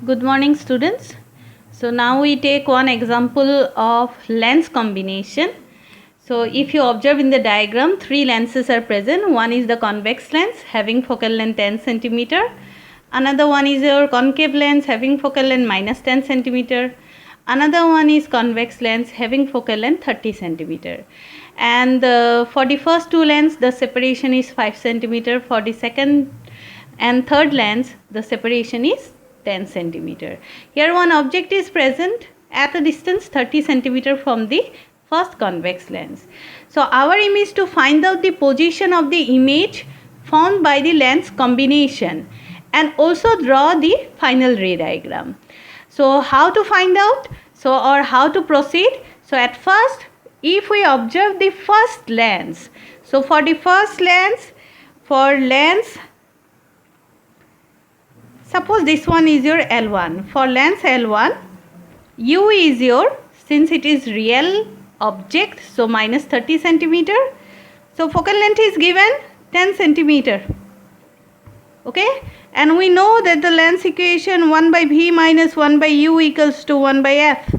Good morning, students. So now we take one example of lens combination. So if you observe in the diagram, three lenses are present. One is the convex lens having focal length 10 centimeter. Another one is your concave lens having focal length minus 10 centimeter. Another one is convex lens having focal length 30 centimeter. And for the first two lens, the separation is 5 centimeter. For the second and third lens, the separation is 10 centimeter. Here one object is present at a distance 30 centimeter from the first convex lens. So our aim is to find out the position of the image found by the lens combination and also draw the final ray diagram. So how to find out? Or how to proceed? So at first, if we observe the first lens, so for the first lens, suppose this one is your L1. For lens L1, U is your, since it is real object, so minus 30 centimeter. So focal length is given 10 centimeter. Okay, and we know that the lens equation 1 by V minus 1 by U equals to 1 by F.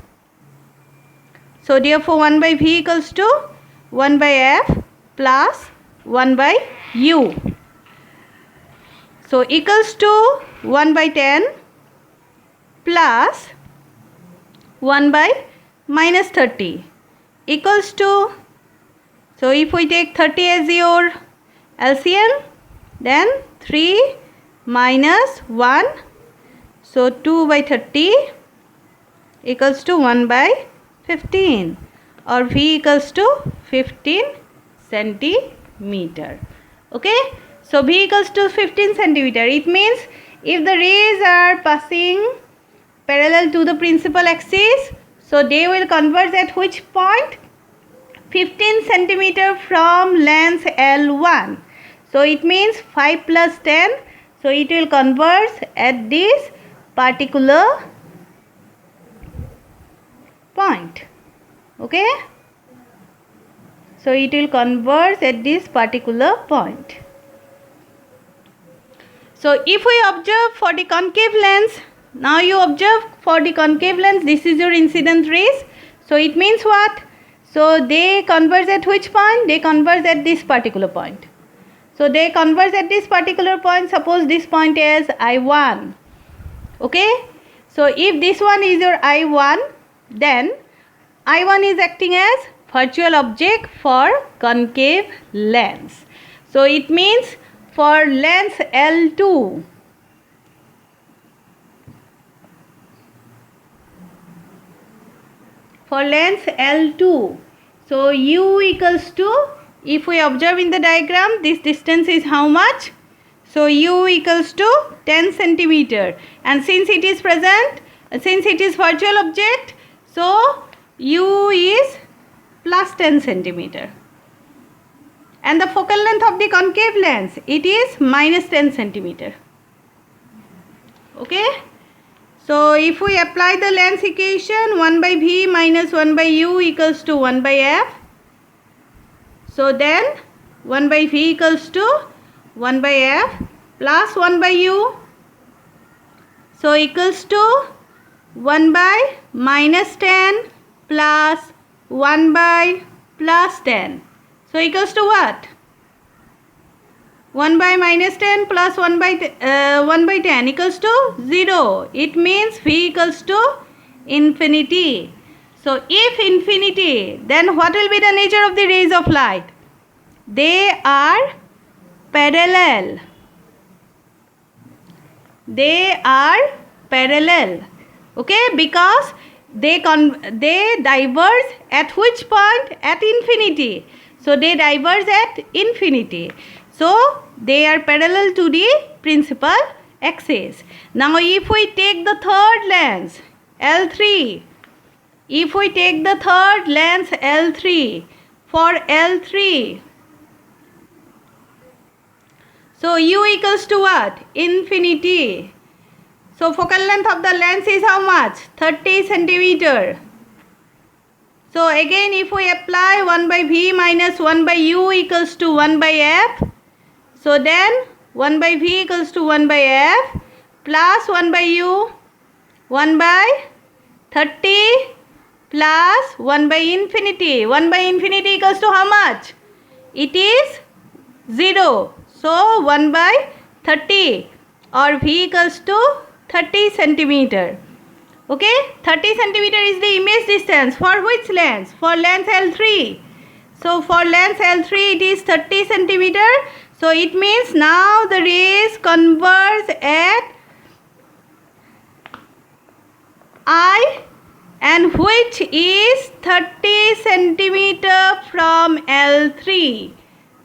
So therefore 1 by V equals to 1 by F plus 1 by U. So equals to 1 by 10 plus 1 by minus 30 equals to, so if we take 30 as your LCM, then 3 minus 1, so 2 by 30 equals to 1 by 15, or V equals to 15 centimeter. Okay, so V equals to 15 centimeter. It means if the rays are passing parallel to the principal axis, so they will converge at which point? 15 centimeter from lens L1. So it means 5 plus 10. So it will converge at this particular point. Okay. So it will converge at this particular point. So if we observe for the concave lens, now you observe for the concave lens, this is your incident rays. So it means what? So they converge at which point? They converge at this particular point. So they converge at this particular point. Suppose this point is I1. Okay. So if this one is your I1, then I1 is acting as virtual object for concave lens. So it means for lens L2, so U equals to, if we observe in the diagram, this distance is how much? So U equals to 10 centimeter, and since it is present, since it is virtual object, so U is plus 10 centimeter. And the focal length of the concave lens, it is minus 10 centimeter. Okay. So if we apply the lens equation, 1 by V minus 1 by U equals to 1 by F. So then 1 by V equals to 1 by F plus 1 by U. So equals to 1 by minus 10 plus 1 by plus 10. So equals to what? 1 by minus 10 plus 1 by 10 equals to 0. It means V equals to infinity. So if infinity, then what will be the nature of the rays of light? They are parallel. They are parallel. Okay, because they diverge at which point? At infinity. So they diverge at infinity. So they are parallel to the principal axis. Now if we take the third lens L3, if we take the third lens L3, for L3, so U equals to what? Infinity. So focal length of the lens is how much? 30 centimeter. So again if we apply 1 by V minus 1 by U equals to 1 by F. So then 1 by V equals to 1 by F plus 1 by U. 1 by 30 plus 1 by infinity. 1 by infinity equals to how much? It is 0. So 1 by 30 or V equals to 30 centimeter. Okay, 30 centimeter is the image distance for which lens? For lens L3. So for lens L3 it is 30 centimeter. So it means now the rays converge at I, and which is 30 centimeter from L3.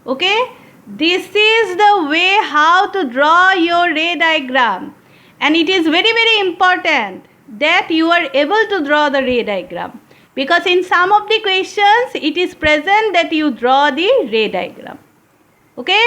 Okay, this is the way how to draw your ray diagram, and it is very important that you are able to draw the ray diagram, because in some of the questions it is present that you draw the ray diagram. Okay.